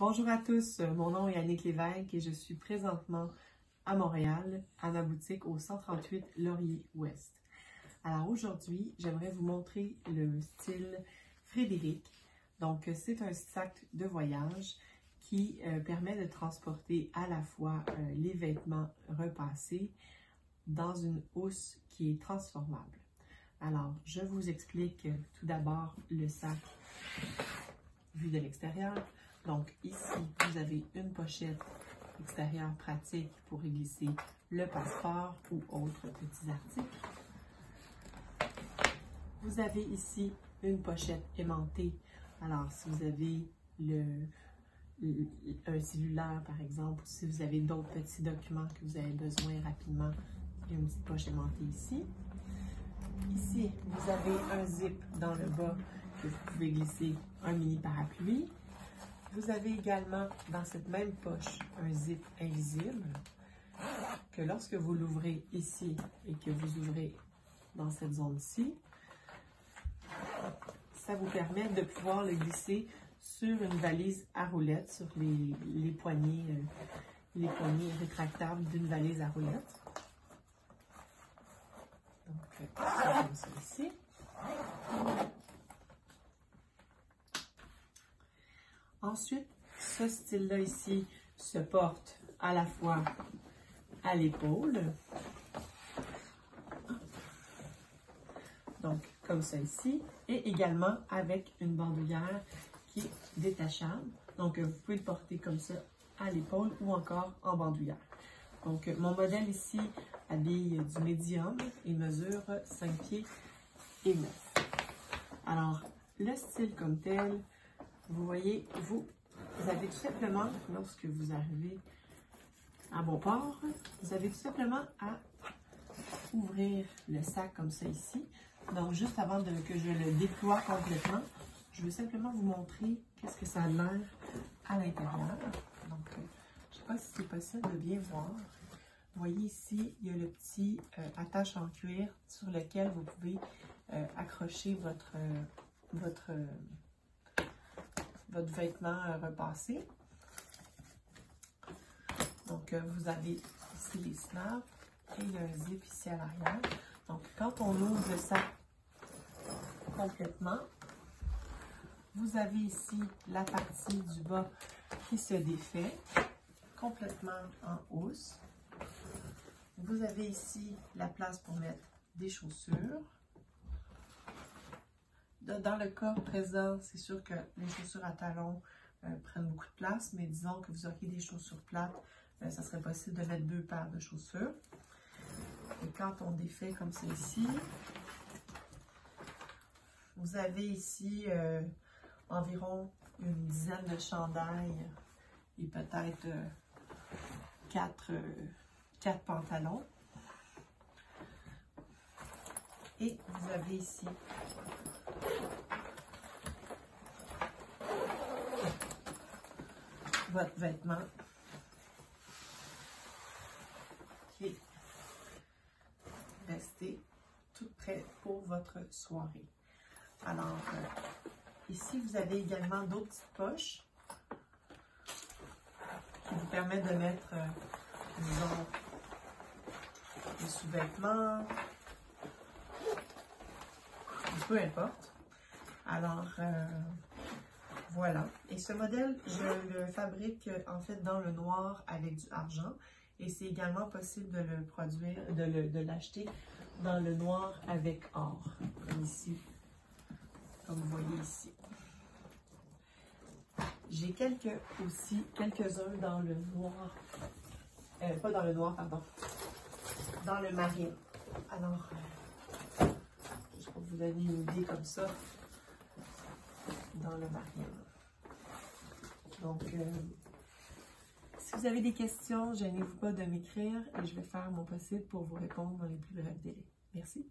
Bonjour à tous, mon nom est Annick Lévesque et je suis présentement à Montréal, à ma boutique au 138 Laurier-Ouest. Alors aujourd'hui, j'aimerais vous montrer le style Frédéric. Donc c'est un sac de voyage qui permet de transporter à la fois les vêtements repassés dans une housse qui est transformable. Alors, je vous explique tout d'abord le sac vu de l'extérieur. Donc ici, vous avez une pochette extérieure pratique pour y glisser le passeport ou autres petits articles. Vous avez ici une pochette aimantée. Alors, si vous avez un cellulaire, par exemple, ou si vous avez d'autres petits documents que vous avez besoin rapidement, il y a une petite poche aimantée ici. Ici, vous avez un zip dans le bas que vous pouvez glisser un mini parapluie. Vous avez également dans cette même poche un zip invisible que lorsque vous l'ouvrez ici et que vous ouvrez dans cette zone-ci, ça vous permet de pouvoir le glisser sur une valise à roulettes, sur les poignées rétractables d'une valise à roulettes. Donc, comme ça ici. Ensuite, ce style-là ici se porte à la fois à l'épaule, donc comme ça ici, et également avec une bandoulière qui est détachable. Donc, vous pouvez le porter comme ça à l'épaule ou encore en bandoulière. Donc, mon modèle ici habille du médium et mesure 5 pieds et 9. Alors, le style comme tel, vous voyez, vous avez tout simplement, lorsque vous arrivez à bon port, vous avez tout simplement à ouvrir le sac comme ça ici. Donc, juste avant que je le déploie complètement, je veux simplement vous montrer qu'est-ce que ça a l'air à l'intérieur. Donc, je ne sais pas si c'est possible de bien voir. Vous voyez ici, il y a le petit attache en cuir sur lequel vous pouvez accrocher votre vêtement repassé. Donc, vous avez ici les snaps et il y a un zip ici à l'arrière. Donc, quand on ouvre le sac complètement, vous avez ici la partie du bas qui se défait complètement en housse. Vous avez ici la place pour mettre des chaussures. Dans le cas présent, c'est sûr que les chaussures à talons prennent beaucoup de place, mais disons que vous auriez des chaussures plates, ça serait possible de mettre 2 paires de chaussures. Et quand on défait comme c'est ici, vous avez ici environ une dizaine de chandails et peut-être 4 pantalons. Et vous avez ici votre vêtement qui est resté tout prêt pour votre soirée. Alors, ici, vous avez également d'autres petites poches qui vous permettent de mettre, disons, des sous-vêtements, peu importe. Alors, voilà. Et ce modèle, je le fabrique en fait dans le noir avec du argent. Et c'est également possible de le produire, de l'acheter dans le noir avec or, comme ici, comme vous voyez ici. J'ai quelques-uns dans le noir, pas dans le noir, pardon, dans le marine. Alors, juste pour vous donner une idée comme ça, dans le marine. Donc, si vous avez des questions, gênez-vous pas de m'écrire et je vais faire mon possible pour vous répondre dans les plus brefs délais. Merci.